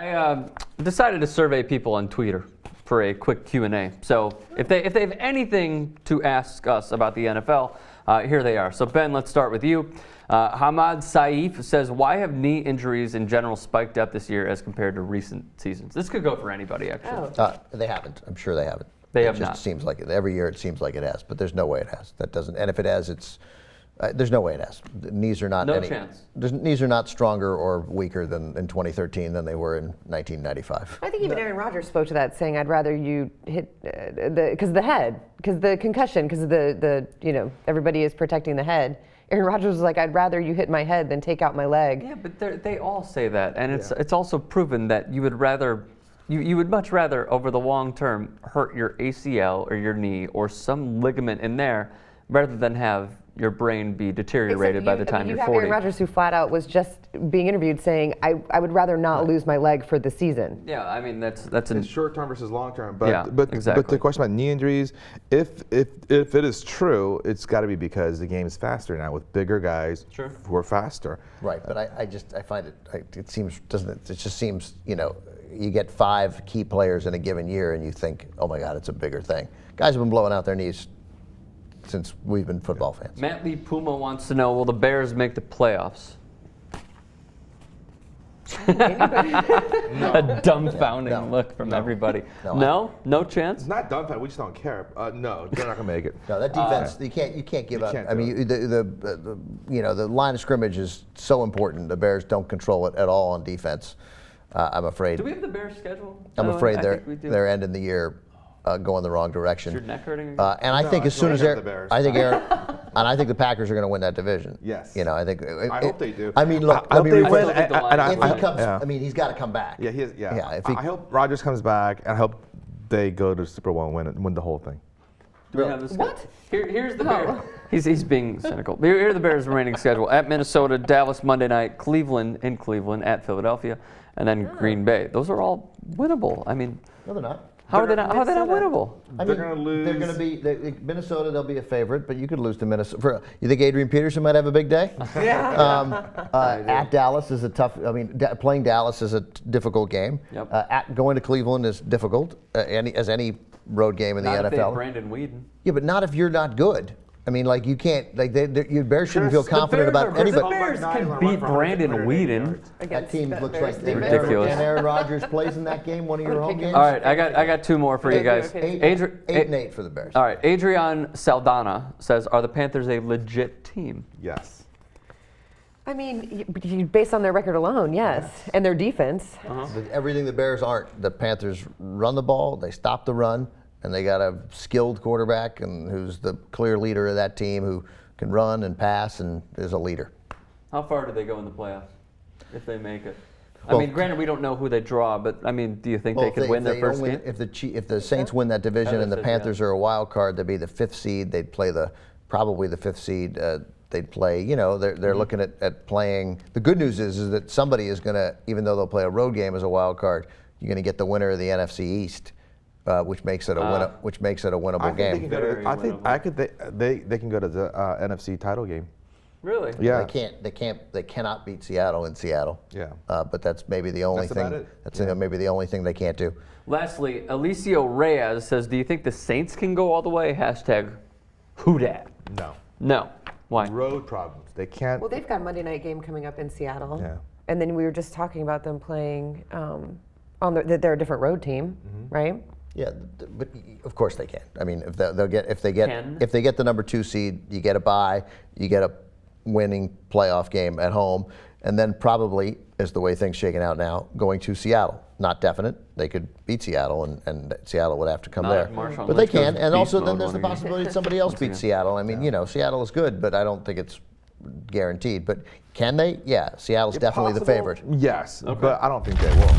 I decided to survey people on Twitter for a quick Q&A. So if they have anything to ask us about the NFL, here they are. So Ben, let's start with you. Hamad Saif says, why have knee injuries in general spiked up this year as compared to recent seasons? This could go for anybody, actually. They haven't. I'm sure they haven't. They have not. It just not. seems like it. Every year it seems like it has, but there's no way it has. That doesn't. And if it has, it's there's no way it has. The knees are not. No chance. Knees are not stronger or weaker than in 2013 than they were in 1995. I think even Aaron Rodgers spoke to that, saying, "I'd rather you hit because the head, because the concussion, because the everybody is protecting the head." Aaron Rodgers was like, "I'd rather you hit my head than take out my leg." Yeah, but they all say that, and it's also proven that you would rather. You would much rather, over the long term, hurt your ACL or your knee or some ligament in there rather than have your brain be deteriorated by the time you're 40. You have Aaron Rodgers, who flat out was just being interviewed saying, I would rather not lose my leg for the season. Yeah, I mean, that's it's short term versus long term. But, yeah, exactly. But the question about knee injuries, if it is true, it's got to be because the game is faster now with bigger guys who are faster. Right, but I find it seems, doesn't it? It just seems, you get 5 key players in a given year and you think, oh my God, it's a bigger thing. Guys have been blowing out their knees since we've been football fans. Matt Lee Puma wants to know, will the Bears make the playoffs? A dumbfounding look from everybody. No chance? It's not dumbfounding. We just don't care. No, they're not gonna make it. No, that defense you can't give up. I mean, the line of scrimmage is so important. The Bears don't control it at all on defense. I'm afraid. Do we have the Bears schedule? I'm afraid they're ending the year going the wrong direction. Is your neck hurting? And I think as soon as I think the Packers are going to win that division. Yes. I think. I hope they do. I mean, look. I hope they win. If he comes, I mean, he's got to come back. Yeah, he is. Yeah. I hope Rodgers comes back, and I hope they go to Super Bowl and win the whole thing. Do we have this? What? Here's the Bears. He's being cynical. Here are the Bears' remaining schedule: at Minnesota, Dallas Monday night, Cleveland in Cleveland, at Philadelphia, and then Green Bay. Those are all winnable. I mean, no, they're not. How are they not winnable? They're going to lose. They're going to be Minnesota. They'll be a favorite, but you could lose to Minnesota. You think Adrian Peterson might have a big day? Yeah. At Dallas is a tough. I mean, playing Dallas is a difficult game. Yep. Going to Cleveland is difficult. As any road game in the NFL. Not if they have Brandon Whedon. Yeah, but not if you're not good. I mean, like you can't. Like your Bears shouldn't feel confident about anybody. The Bears can beat Brandon Whedon. That team looks like ridiculous. And Aaron Rodgers plays in that game, one of your home games. All right, I got 2 more for you guys. 8-8 for the Bears. All right, Adrian Saldana says, are the Panthers a legit team? Yes. I mean, based on their record alone, yes, and their defense. Everything the Bears aren't. The Panthers run the ball, they stop the run, and they got a skilled quarterback and who's the clear leader of that team who can run and pass and is a leader. How far do they go in the playoffs if they make it? I mean, granted, we don't know who they draw, but I mean, do you think they could win their first game? If the Saints win that division and the Panthers are a wild card, they'd be the 5th seed. They'd play probably the 5th seed. They'd play. They're looking at playing. The good news is that somebody is going to, even though they'll play a road game as a wild card, you're going to get the winner of the NFC East. Which makes it a winnable game. They can go to the NFC title game. Really? Yeah. They cannot beat Seattle in Seattle. Yeah. But that's maybe the only thing. That's maybe the only thing they can't do. Lastly, Alicio Reyes says, "Do you think the Saints can go all the way?" #Who dat? No. Why? Road problems. They can't. Well, they've got a Monday night game coming up in Seattle. Yeah. And then we were just talking about them playing they're a different road team, right? Yeah, but of course they can. I mean, if they get the number 2 seed, you get a bye, you get a winning playoff game at home, and then probably, as the way things shaking out now, going to Seattle. Not definite. They could beat Seattle, and Seattle would have to come there. But they can, and also then there's the possibility that somebody else beats Seattle. I mean, Seattle is good, but I don't think it's guaranteed. But can they? Yeah, Seattle's definitely the favorite. Yes, but I don't think they will.